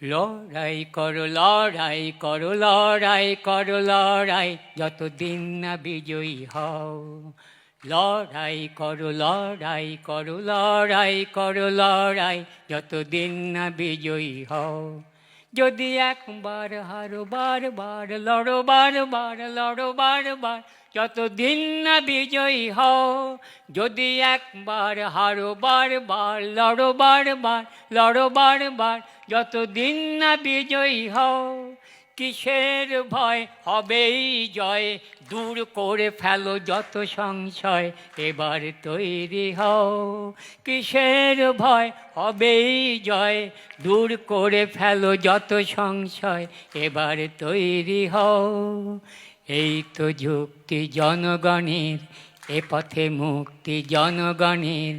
লড়াই করো লড়াই করো লড়াই করো লড়াই যতদিন না বিজয়ী হও। লড়াই করো লড়াই করো লড়াই করো লড়াই যতদিন না বিজয়ী হও। যদি একবার হারো বারবার লড়ো বারবার লড়ো বারবার যতদিন না বিজয়ী হও। যদি একবার হারো বারবার লড়ো বারবার লড়ো বারবার যতদিন না বিজয়ী হও। কিসের ভয়, হবেই জয়, দূর করে ফেলো যত সংশয়, এবার তৈরি হও। কিসের ভয়, হবেই জয়, দূর করে ফেলো যত সংশয়, এবার তৈরি হও। এই তো যুক্তি জনগণের, এ পথে মুক্তি জনগণের,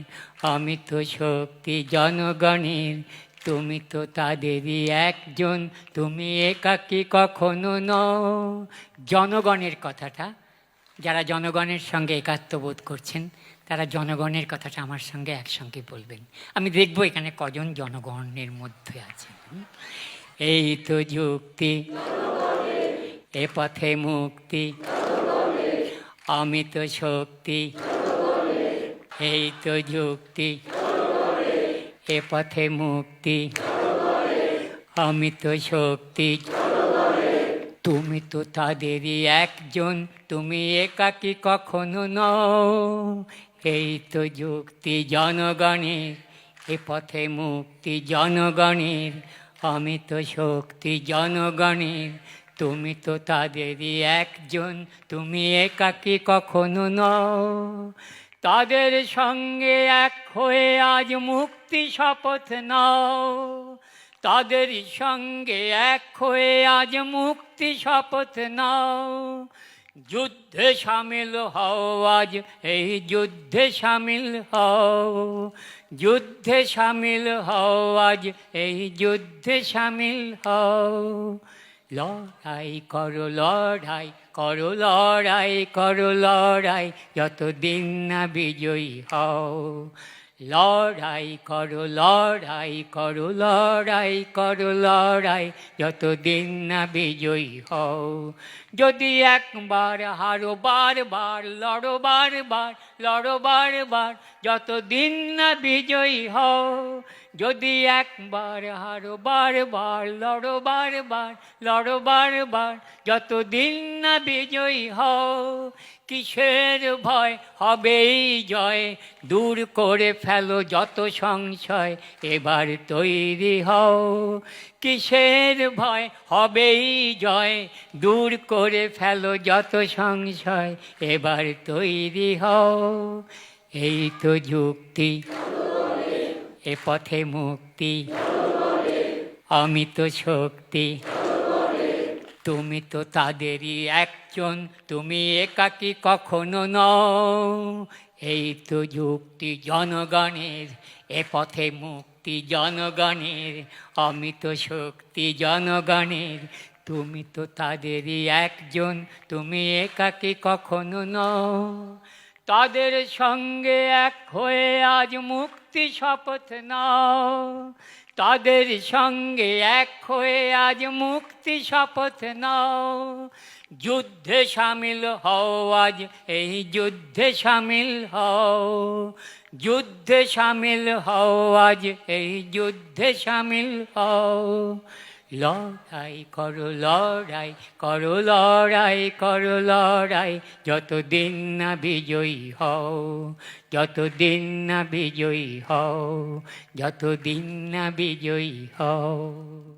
আমি তো শক্তি জনগণের, তুমি তো তাদেরই একজন, তুমি একাকী কখনো নও। জনগণের কথাটা, যারা জনগণের সঙ্গে একাত্মবোধ করছেন তারা জনগণের কথাটা আমার সঙ্গে একসঙ্গে বলবেন। আমি দেখব এখানে কজন জনগণের মধ্যে আছেন। এই তো যুক্তি, এ পথে মুক্তি, আমি তো শক্তি, এই তো যুক্তি, এ পথে মুক্তি, আমি তো শক্তি, তুমি তো তাদেরই একজন, তুমি একাকী কখনো নও। এই তো যুক্তি জনগণের, এ পথে মুক্তি জনগণের, আমি তো শক্তি জনগণের, তুমি তো তাদেরই একজন, তুমি একাকী কখনো নও। তাদের সঙ্গে এক হয়ে আজ মুক্তি শপথ নাও। তাদের সঙ্গে এক হয়ে আজ মুক্তি শপথ নাও। যুদ্ধে সামিল হও আজ, এই যুদ্ধে সামিল হও। যুদ্ধে সামিল হও আজ, এই যুদ্ধে সামিল হও। লড়াই করো লড়াই করো লড়াই করো লড়াই যতদিন না বিজয়ী হও। লড়াই করো লড়াই করো লড়াই করো লড়াই যতদিন না বিজয়ী হও। যদি একবার হারো বারবার লড়ো বারবার লড়ো বারবার যতদিন না বিজয়ী হও। যদি একবার হারো বারবার লড়ো বারবার লড়ো বারবার যতদিন না বিজয়ী হও। কিসের ভয়, হবেই জয়, দূর করে ফেলো যত সংশয়, এবার তৈরি হও। কিসের ভয়, হবেই জয়, দূর করে ফেলো যত সংশয়, এবার তৈরি হও। এই তো যুক্তি, এ পথে মুক্তি, আমি তো শক্তি, তুমি তো তাদেরই একজন, তুমি একাকী কখনো নও। এই তো যুক্তি জনগণের, এ পথে মুক্তি জনগণের, আমি তো শক্তি জনগণের, তুমি তো তাদেরই একজন, তুমি একাকী কখনো নও। তাদের সঙ্গে এক হয়ে আজ মুক্তি শপথ নাও। তাদের সঙ্গে এক হয়ে আজ মুক্তি শপথ নাও। যুদ্ধে সামিল হও আজ, এই যুদ্ধে সামিল হও। যুদ্ধে সামিল হও আজ, এই যুদ্ধে সামিল হও। লড়াই করো লড়াই করো লড়াই করো লড়াই যতদিন না বিজয়ী হও। যতদিন না বিজয়ী হও, যতদিন না বিজয়ী হও।